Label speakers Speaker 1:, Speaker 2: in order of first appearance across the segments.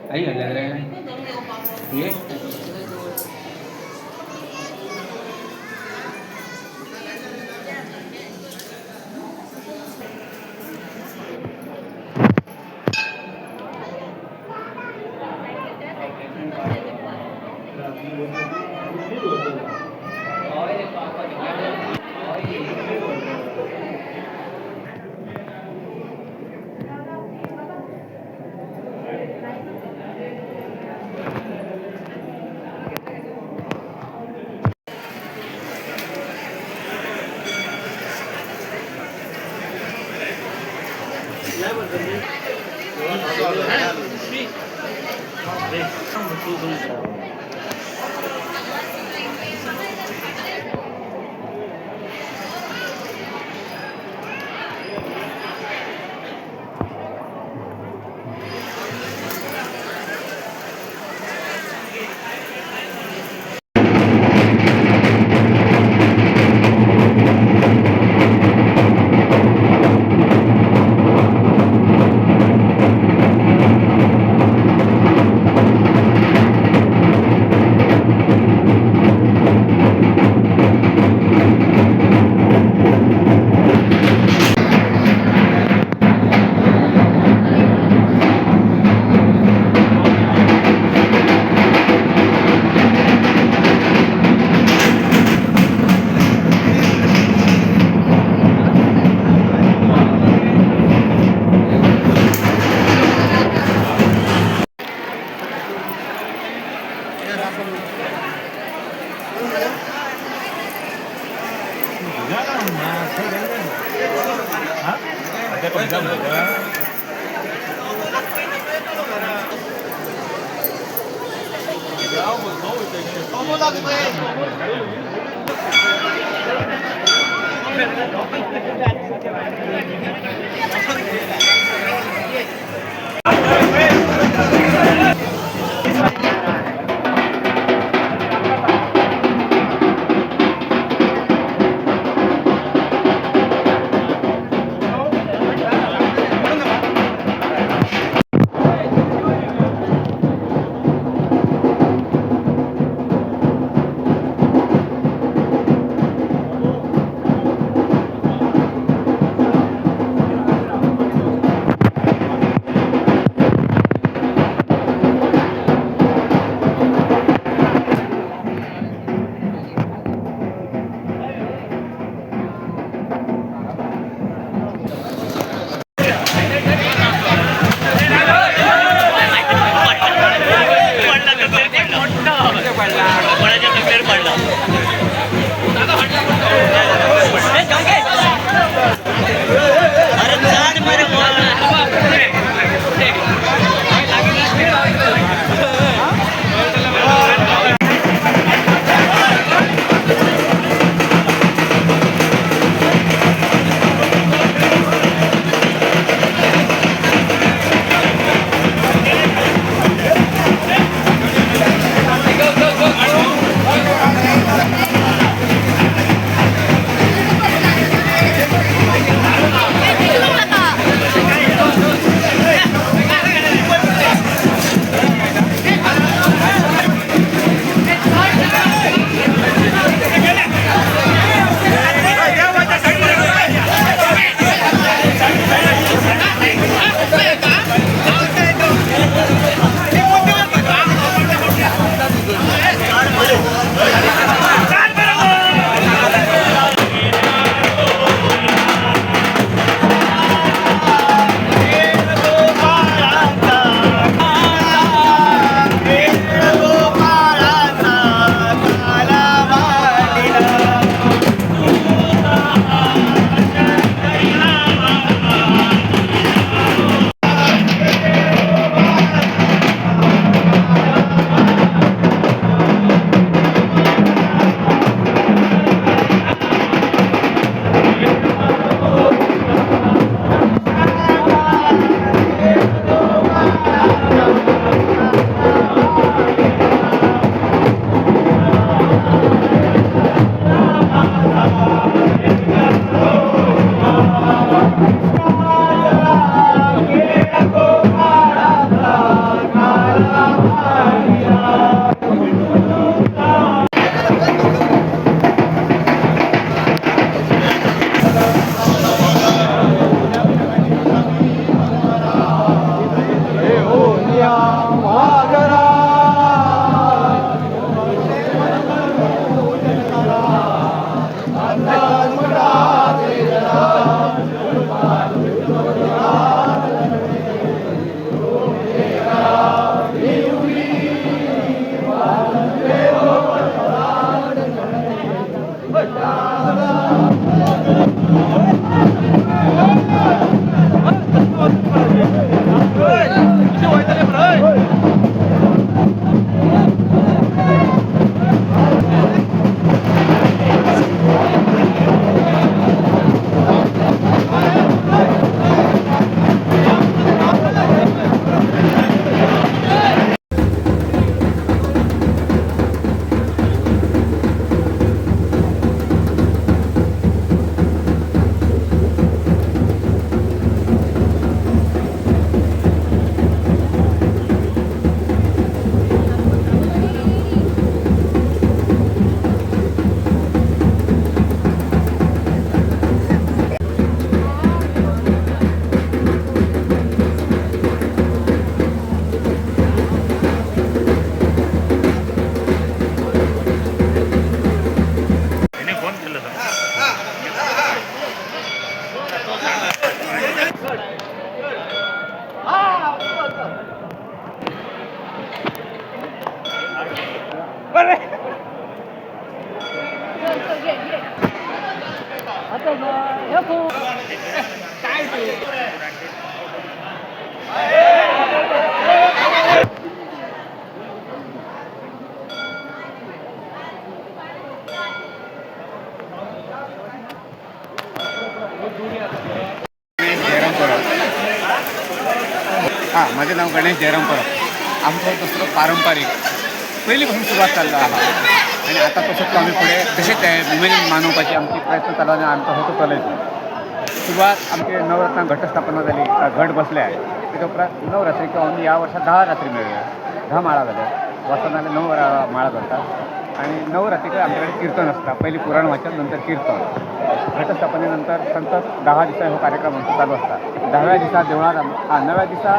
Speaker 1: Ahí, en la adrenalina. Bien.
Speaker 2: Jairam Parab. हां, माझे नाव गणेश जयराम परब. आमचं दुसरं पारंपरिक पहिलीपासून सुरुवात चाललं आहे आणि आता तसंच आम्ही पुढे तसेच आहे विमेन मानवपाची आमची प्रयत्न चालू आहे. आमचा होतो चालायचं सुरुवात आमची नवरत्न घटस्थापना झाली, घट बसले आहे. त्याच्या उपरांत नवरात्री किंवा आम्ही या वर्षात 10 रात्री मिळूया, 10 माळा झाल्या. वसनाला 9 माळा करतात आणि नवरात्रीकडे आमच्याकडे कीर्तन असतात. पहिली पुराण वाचन, नंतर कीर्तन. घटस्थापनेनंतर सतत 10 दिवसा हा कार्यक्रम आमचा चालू असतात. 10व्या दिवसा देवळात 9व्या दिवसा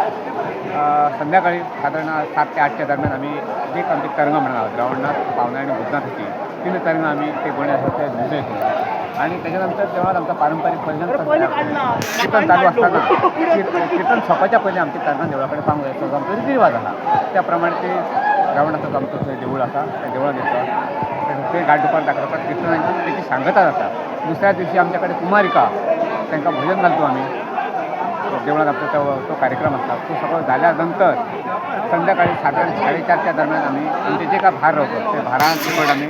Speaker 2: संध्याकाळी साधारण 7 ते 8च्या दरम्यान आम्ही जे आमची तरंग म्हणणार आहोत रावणनाथ, पावना आणि भूतनाथाची 3 तरंग आम्ही ते गोण्यासाठी ते निर्णय केला. आणि त्याच्यानंतर तेव्हा आमचा पारंपरिक कीर्तन चालू असताना कीर्तन सपाच्या पहिले आमची तरंग देवळाकडे सांगू यायचं आमचा रीतिरिवाज आला. त्याप्रमाणे ते रावणाचं आमचं ते देऊळ असा त्या देवळात येतं ते गाठदुपार दाखवतात. कीर्तनाची त्याची सांगता जातात. दुसऱ्या दिवशी आमच्याकडे कुमारिका त्यांना भोजन घालतो आम्ही देवळात. आमचा तो कार्यक्रम असतात. तो सगळं झाल्यानंतर संध्याकाळी साधारण 4:30च्या दरम्यान आम्ही आमचे जे काय भार राहतो ते भारांसकट आम्ही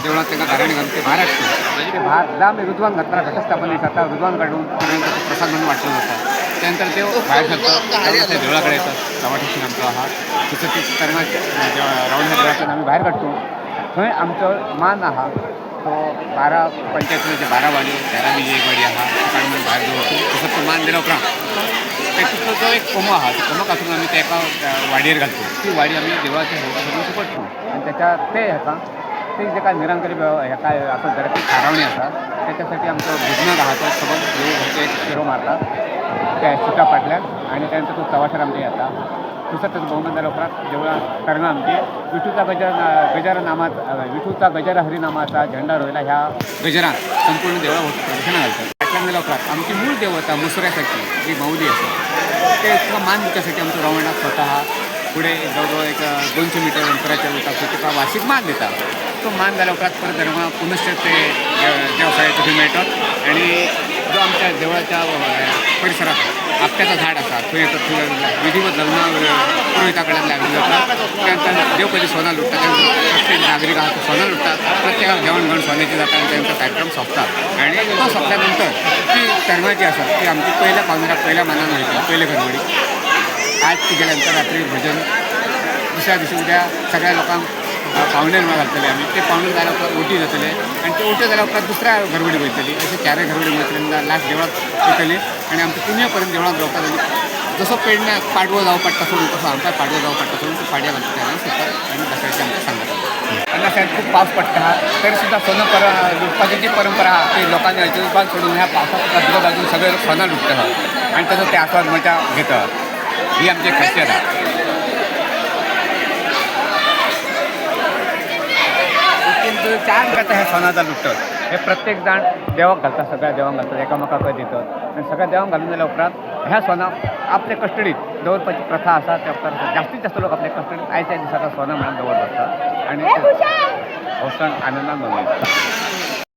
Speaker 2: देवळात त्यांना घराने घालून ते भार असतो. ते भार जर आम्ही रुजवान घातला घटस्थापनेत आता रुजवान काढून प्रसाद म्हणून वाटलं जातं. त्यानंतर ते बाहेर घालतं त्या देवळाकडे येतात. सवाठीशी आमचा हा तिथं ते तरंगाच्या राऊंड देवळातून आम्ही बाहेर काढतो. थंय आमचं मान आहात तो 12 पंचायतीचे 12 वाडी 13 एक वाडी आहा ठिकाणी बाहेर जोडतो. तसं तो मान दिला उपरांत त्याचा जो एक कोमो आहात कोमो कासून आम्ही त्या एका वाडीवर घालतो. ती वाडी आम्ही देवळाच्या होऊन सुपटतो आणि त्याच्या ते ह्याचा ते जे काय निरंकारी ह्या काय असं जरा ती खारावणी असतात त्याच्यासाठी आमचं भुजनं राहतं सोबत देव एक शिरो मारतात त्या शिटा पाटल्या आणि त्यानंतर तो चवाशर आमचे येतात. दुसरं त्याचं बहुमंदा लोकात जेवढा तरंग आमची गजर नामाचा विठूचा गजर हरी नामाचा झेंडा रोहिला ह्या गजरात संपूर्ण देवळा प्रदर्शन घालतात. त्याच्यामध्ये लोकात आमची मूळ देवता मुसऱ्यासाठी जी माऊली असते ते इतकं मान देण्यासाठी आमचं रावणात स्वतः पुढे जवळजवळ एक 200 मीटर अंतराच्या होतात तिथं वार्षिक मान देतात. तो मान झाल्या उपरांत परत धर्म पुनश्च ते व्यवसाय तिथे मिळतात आणि जो आमच्या देवळाच्या परिसरात आपट्याचं झाड असतात तो येतं विधिवत लग्न पुरोहिताकडे लागले जातात. त्यानंतर देव कधी सोना लुटतात त्यानंतर प्रत्येक नागरिक हा सोना लुटतात. प्रत्येकाला जेवण सोन्याची जातात आणि त्यांचा कार्यक्रम संपतात आणि तो संपल्यानंतर ती तरंगाची असतात ती आमची पहिल्या पाहुण्याला पहिल्या मानानं होती पहिले घरवडी. आज ती गेल्यानंतर रात्री भजन दुसऱ्या दिवशी उद्या सगळ्या लोकांना पाहुण्यांना घालतले आम्ही ते पाहुणे झाल्या उपरांत ओटी जातले आणि ते ओटी झाल्या उपरांत दुसऱ्या घरवडी वयतली असे 4 घरवडी मैत्रिणींना लास्ट देवळात येतली आणि आमच्या पुण्यापर्यंत देवळात जावपाक जसं पेडण्या पाडवं जावं पडटा सोडून तसं आमचा पाडवं जावं पडटा सोडून ते पाड्या घालतात त्यांना सुद्धा आणि दसऱ्याची आमच्या सांगतात. त्यांना साहेब खूप पाऊस पडटा तरीसुद्धा सोनं लुटपाची जी परंपरा ते लोकांनी अजिबात सोडून ह्या पावसात आजूबाजून सगळे लोक सोनं लुटतात आणि त्याचं ते आस्वाद मजा घेतात. ही आमची खासियत आहे. चार प्रकारचं हे सोनाचा लुटतं हे प्रत्येक जण देवाक घालतात. सगळ्या देवाक घालतात एकामेकाकडे देतात आणि सगळ्या देवाक घालून झाल्या उपरांत ह्या सोना आपल्या कस्टडीत दवरपाची प्रथा असा त्या प्रकारे जास्तीत जास्त लोक आपल्या कस्टडीत आयच्या दिवसाचा सोना म्हणून दवर बसतात आणि हो सण आनंदात मनवतात.